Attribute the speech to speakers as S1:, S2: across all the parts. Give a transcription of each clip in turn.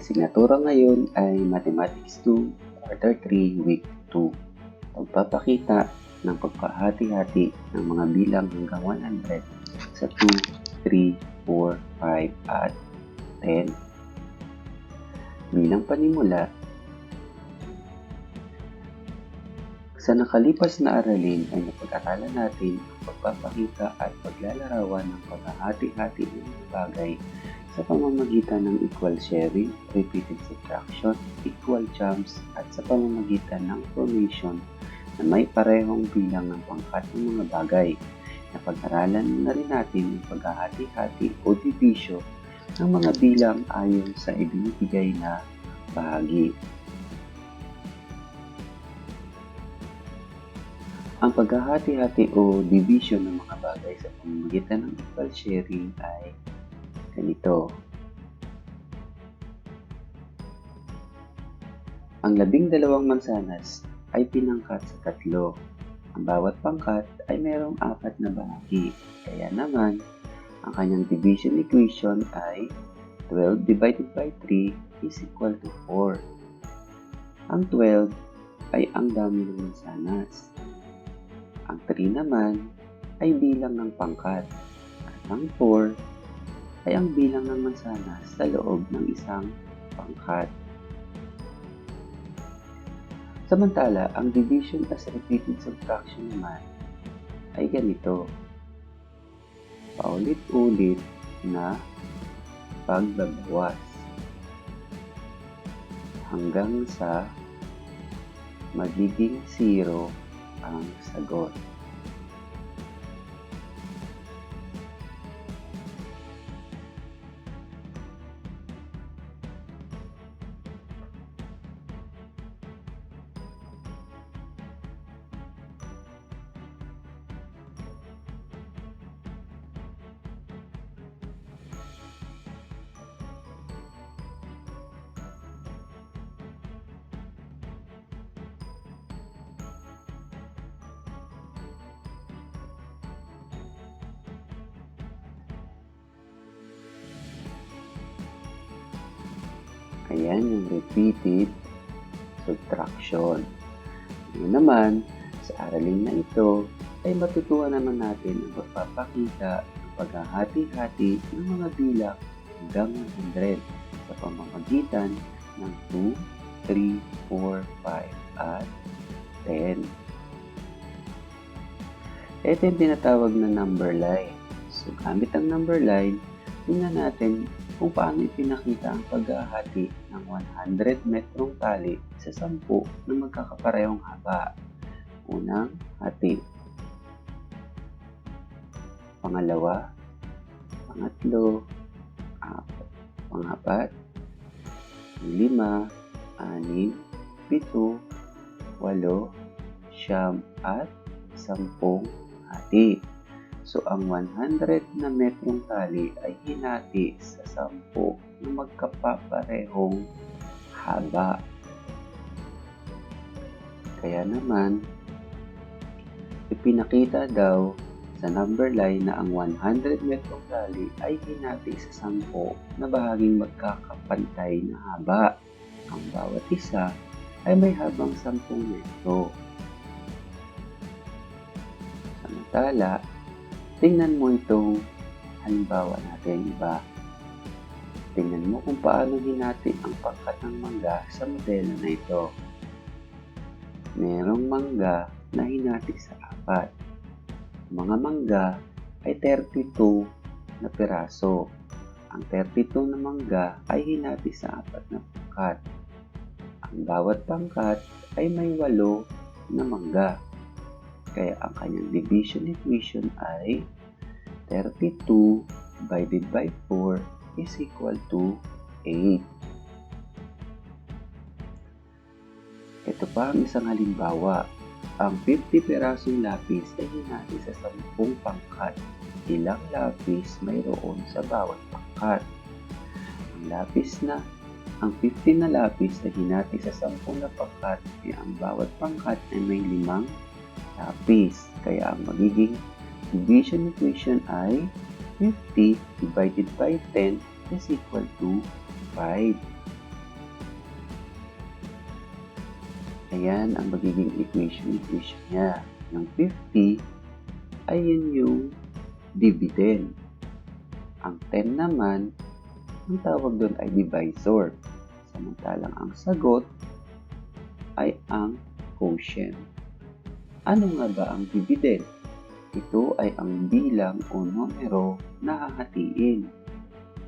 S1: asignatura ngayon ay Mathematics 2, Quarter 3, Week 2. Pagpapakita ng pagpahati-hati ng mga bilang hanggang 100 sa 2, 3, 4, 5, at 10. Bilang panimula, sa nakalipas na aralin ay napag-aralan natin ang pagpapakita at paglalarawan ng paghahati-hati ng mga bagay sa pamamagitan ng equal sharing, repeated subtraction, equal chunks, at sa pamamagitan ng formation na may parehong bilang ng pangkat ng mga bagay. Napag-aralan na rin natin ang paghahati-hati o division ng mga bilang ayon sa ibinibigay na bahagi. Ang paghahati-hati o division ng mga bagay sa pamamagitan ng equal sharing ay ganito. Ang 12 mansanas ay pinangkat sa 3. Ang bawat pangkat ay mayroong 4 na bahagi. Kaya naman, ang kanyang division equation ay 12 divided by 3 is equal to 4. Ang 12 ay ang dami ng mansanas. Ang 3 naman ay bilang ng pangkat. At ang 4 ay ang bilang ng mansanas sa loob ng isang pangkat. Samantala, ang division as repeated subtraction naman ay ganito. Paulit-ulit na pagbabawas hanggang sa magiging 0 ang sagot. Ayan yung repeated subtraction. Ngayon naman, sa aralin na ito, ay matutuhan naman natin ang pagpapakita ng paghahati-hati ng mga bilang hanggang 100 sa pamamagitan ng 2, 3, 4, 5, at 10. Ito yung tinatawag na number line. So, gamit ang number line, tingnan natin kung paano ipinakita ang paghahati ng 100 metrong tali sa 10 na magkakaparehong haba. Unang hati. Pangalawa, pangatlo, pangapat, 5, 6, 7, 8, 9, at 10 hati. So, ang 100 na metrong tali ay hinati sa 10 na magkaparehong haba. Kaya naman, ipinakita daw sa number line na ang 100 metrong tali ay hinati sa 10 na bahaging magkakapantay na haba. Ang bawat isa ay may habang 10 metro. Samantala, tingnan mo itong halimbawa natin iba. Tingnan mo kung paano hinati ang pangkat ng mangga sa modelo na ito. Merong mangga na hinati sa 4. Mga mangga ay 32 na piraso. Ang 32 na mangga ay hinati sa 4 na pangkat. Ang bawat pangkat ay may 8 na mangga. Kaya ang kanyang division equation ay 32 divided by 4 is equal to 8. Ito pa ang isang halimbawa. Ang 50 pirasong lapis ay hinati sa 10 pangkat. Ilang lapis mayroon sa bawat pangkat? Ang 50 na lapis ay hinati sa 10 na pangkat, kaya ang bawat pangkat ay may 5 lapis. Kaya ang magiging division equation ay 50 divided by 10 is equal to 5. Ayan ang magiging equation niya. Yung 50, ayun yung dividend. Ang 10 naman, ang tawag doon ay divisor. Samantalang ang sagot ay ang quotient. Ano nga ba ang dividend? Ito ay ang bilang o numero na hahatiin.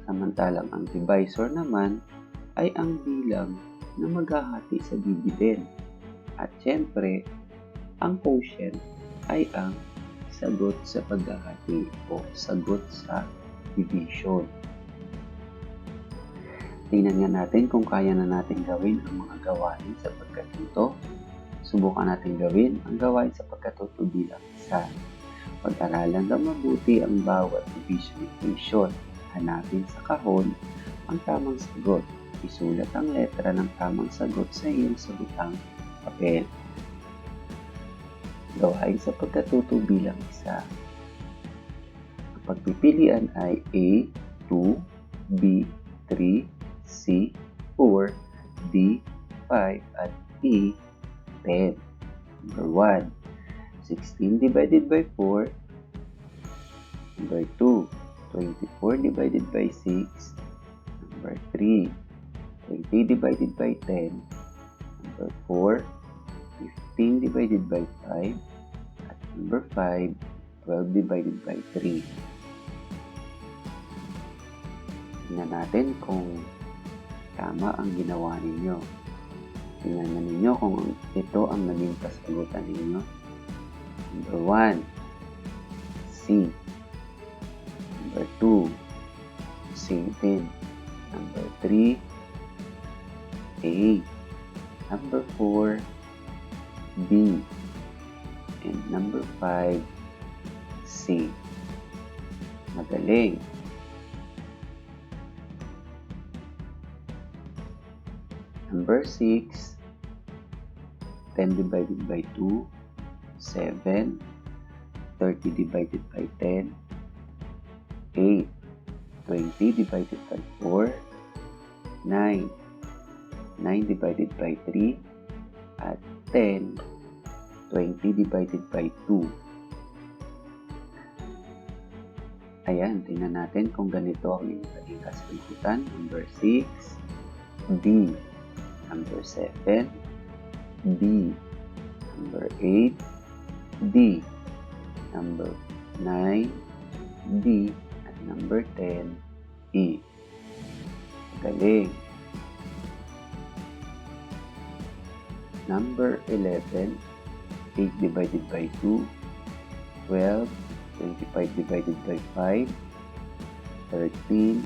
S1: Samantalang ang divisor naman ay ang bilang na maghahati sa dividend. At syempre, ang quotient ay ang sagot sa paghahati o sagot sa division. Tingnan nga natin kung kaya na natin gawin ang mga gawain sa pagkatuto. Subukan natin gawin ang gawain sa pagkatuto bilang isa. Pag-aralan na mabuti ang bawat division equation. Hanapin sa kahon ang tamang sagot. Isulat ang letra ng tamang sagot sa iyong sagutang papel. Gawain sa pagkatuto bilang isa. Ang pagpipilian ay A, 2, B, 3, C, 4, D, 5, at E, 10. Number 1, 16 divided by 4. Number 2, 24 divided by 6. Number 3, 20 divided by 10. Number 4, 15 divided by 5. At number 5, 12 divided by 3. Tingnan natin kung tama ang ginawa ninyo. Tingnan na ninyo kung ito ang naging kasagutan ninyo. Number 1, C. Number 2, same din. Number 3, A. Number 4, B. And number 5, C. Magaling. Number 6, 10 divided by 2, 7. 30 divided by 10, 8. 20 divided by 4, 9. 9 divided by 3, at 10. 20 divided by 2. Ayan, tingnan natin kung ganito ang inyong kasagutan. Number 6, D. Number 7, B. Number 8, D. Number 9, D. At number 10, E. Galing. Number 11, 8 divided by 2, 12, 25 divided by 5, 13,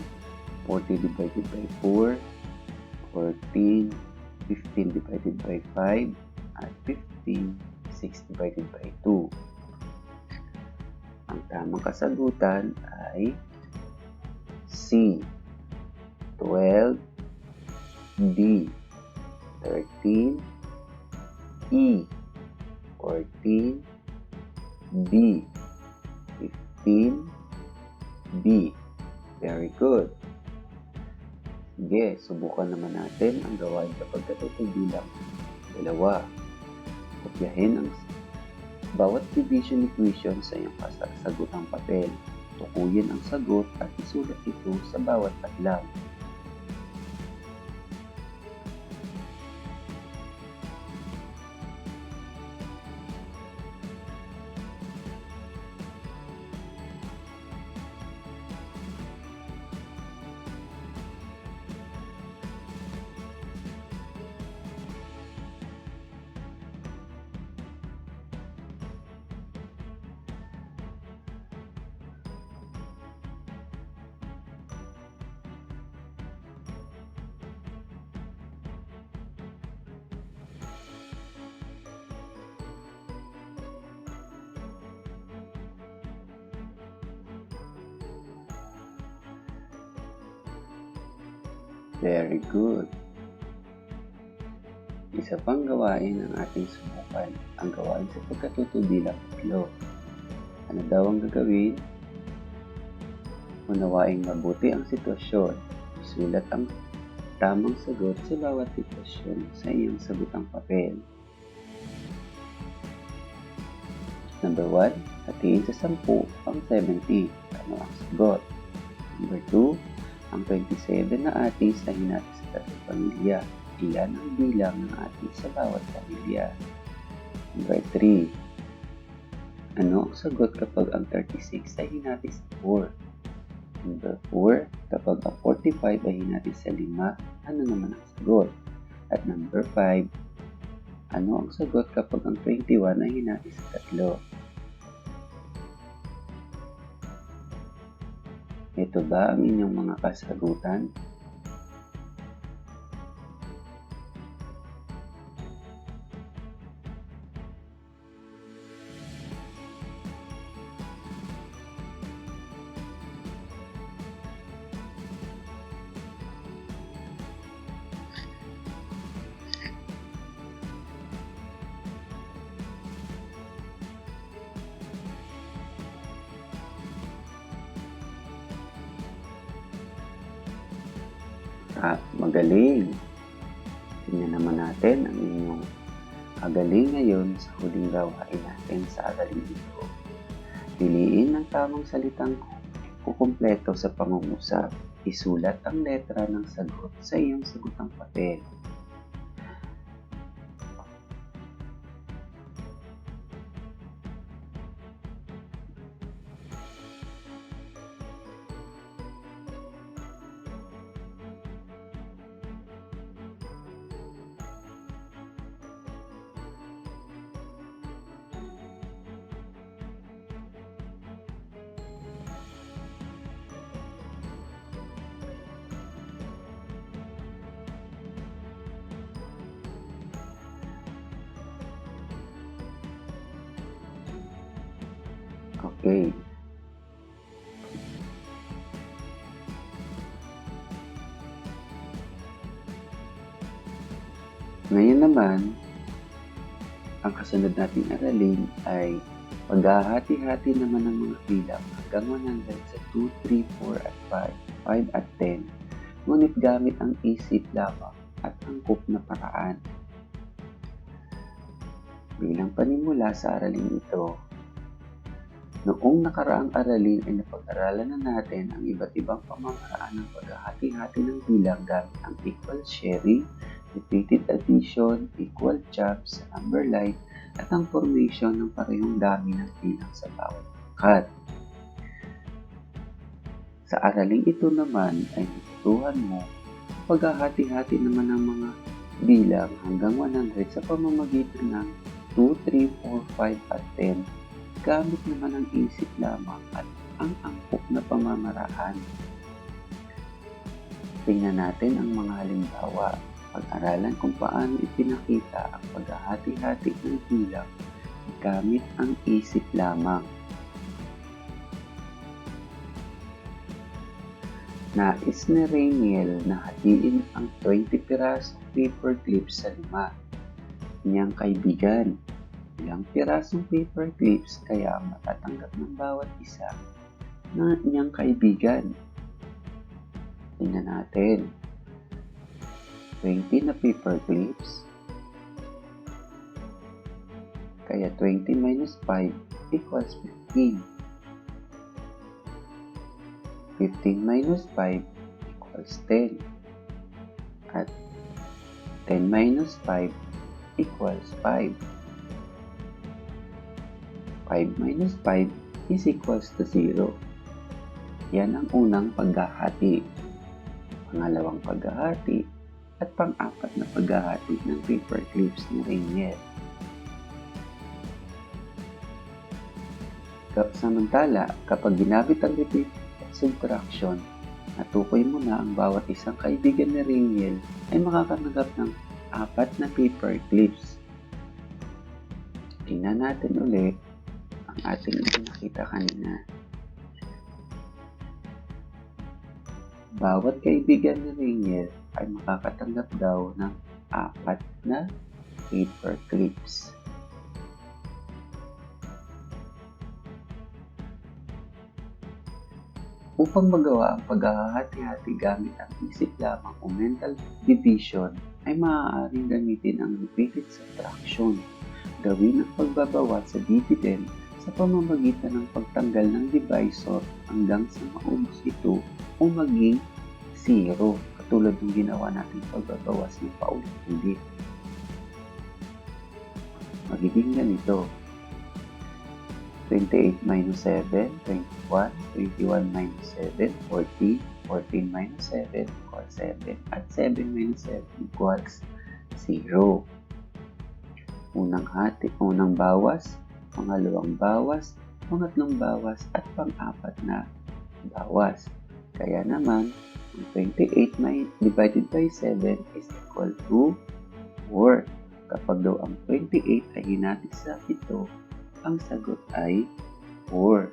S1: 40 divided by 4, 14, 15 divided by 5, at 15, 6 divided by 2. Ang tamang kasagutan ay C, 12, D, 13, E, 14, B, 15, B. Very good. Sige, subukan naman natin ang gawain sa pagkatuto bilang 2. Kopyahin ang bawat division equation sa iyong kasagutang papel. Tukuyin ang sagot at isulat ito sa bawat padlang. Very good. Isa pang gawain ang ating subukan, ang gawain sa pagkatuto bilang 3. Ano daw ang gagawin? Unawaing mabuti ang sitwasyon. Isulat ang tamang sagot sa bawat sitwasyon sa iyong sagutang papel. Number 1, hatiin sa 10 ang 70. Ano ang sagot? Number 2, ang 27 na atis ay hinati sa tatlong pamilya. Ilan ang bilang ng atis sa bawat pamilya? Number 3, ano ang sagot kapag ang 36 ay hinati sa 4? Number 4, kapag ang 45 ay hinati sa 5, ano naman ang sagot? At number 5, ano ang sagot kapag ang 21 ay hinati sa 3? Ito ba ang inyong mga kasagutan? Magaling! Tingnan naman natin ang inyong kagaling ngayon sa huling gawain natin sa aralin ito. Piliin ang tamang salitang kukumpleto sa pangungusap. Isulat ang letra ng sagot sa iyong sagutang papel. Okay. Ngayon naman, ang kasunod nating aralin ay paghahati-hati naman ng mga bilang hanggang 100 sa 2, 3, 4 at 5, 5 at 10, ngunit gamit ang isip lamang at angkop na paraan. Bilang panimula sa aralin ito, noong nakaraang aralin ay napag-aralan na natin ang iba't ibang pamamaraan ng paghahati-hati ng bilang gamit ang equal sharing, repeated addition, equal chops, number line, at ang formation ng parehong dami ng bilang sa bawat pangkat. Sa araling ito naman ay natutuhan mo paghahati-hati naman ng mga bilang hanggang 100 sa pamamagitan ng 2, 3, 4, 5 at 10 gamit naman ang isip lamang at ang angkop na pamamaraan. Tingnan natin ang mga halimbawa. Pag-aralan kung paano ipinakita ang paghahati-hati ng bilang gamit ang isip lamang. Nais ni Rainiel na hatiin ang 20 pirasong paper clips sa 5. Niyang kaibigan, ilang pirasong paper clips kaya matatanggap ng bawat isa na niyang kaibigan? Tingnan natin. 20 na paper clips, kaya 20 minus 5 equals 15. 15 minus 5 equals 10. At 10 minus 5 equals 5. 5 minus 5 is equals to 0. Yan ang unang paghahati. Pangalawang paghahati at pang-apat na paghahati ng paper clips ni Rainiel. Samantala, kapag ginamit ang repeat subtraction, natukoy mo na ang bawat isang kaibigan ni Rainiel ay makakanagap ng 4 na paper clips. Tingnan natin ulit ang ating nakita kanina. Bawat kaibigan ni Rainiel ay makakatanggap daw ng 4 na paper clips. Upang magawa ang paghahati-hati gamit ang isip lamang o mental division, ay maaaring gamitin ang repeated subtraction. Gawin ang pagbabawas sa dividend sa pamamagitan ng pagtanggal ng divisor hanggang sa maubos ito o maging 0, katulad ng ginawa natin pagbabawas ng paulit-ulit. Magiging ganito: 28 minus 7, 21, 21 minus 7, 14, 14 minus 7 equals 7, at 7 minus 7 equals 0. Unang bawas, pangalawang bawas, pangatlong bawas, at pang-apat na bawas. Kaya naman, ang 28 divided by 7 is equal to 4. Kapag daw ang 28 ay hinati sa 7, ang sagot ay 4.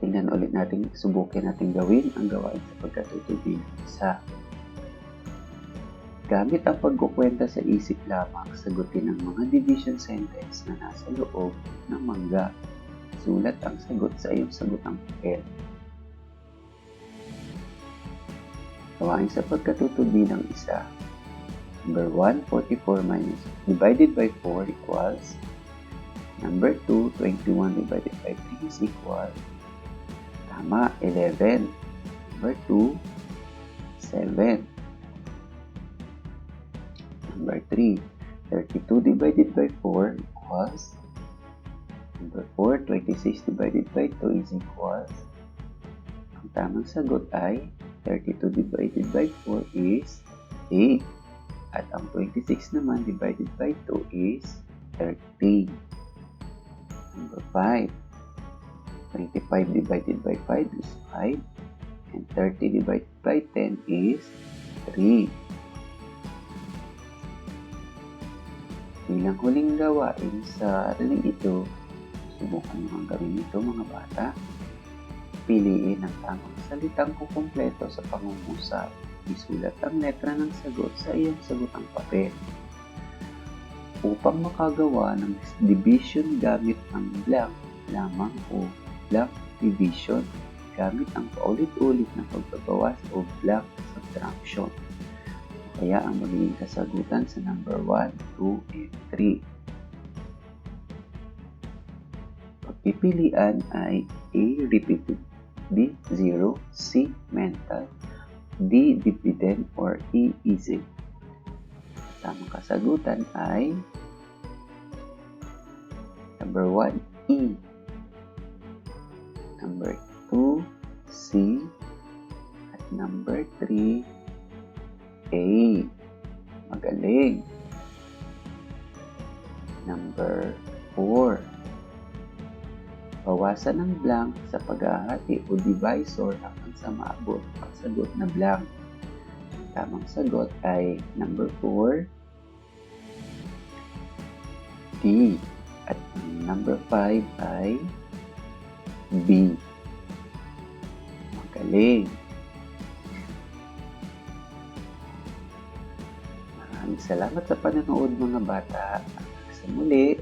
S1: Tingnan ulit natin, subukin natin gawin ang gawain sa pagkatutubi ng isa. Gamit ang pagkukwenta sa isip lamang, sagutin ang mga division sentence na nasa loob ng mangga. Sulat ang sagot sa iyong sagutang papel. Gawain sa pagkatutubi ng isa. Number 1, 44 minus divided by 4 equals. Number 2, 21 divided by 3 is equal. Tama, 11. Number 2, 7. Number 3, 32 divided by 4 equals. Number 4, 26 divided by 2 is equal. Ang tamang sagot ay 32 divided by 4 is 8. At ang 26 naman divided by 2 is 13. Number 5. 25 divided by 5 is 5. And 30 divided by 10 is 3. Bilang huling gawain sa araling ito, subukan nyo ang gawin ito mga bata. Piliin ang tamang salitang kukumpleto sa pangungusap. Isulat ang letra ng sagot sa iyong sagutang papel. Upang makagawa ng division gamit ang blank lamang o blank division, gamit ang paulit-ulit na pagbabawas o blank subtraction. Kaya ang magiging kasagutan sa number 1, 2, and 3. Pagpipilian ay A. Repetitive, B. Zero, C. Mental, D. Dividend, or E. Easy. Tamang kasagutan ay number 1, E. Number 2, C. At number 3, A. Magaling. Number 4. Bawasan ng blank sa paghahati o divisor hanggang sa maabot ang sagot na blank. Tamang sagot ay number 4, D. At number 5 ay B. Magaling. Maraming salamat sa panonood mga bata. Hanggang sa muli.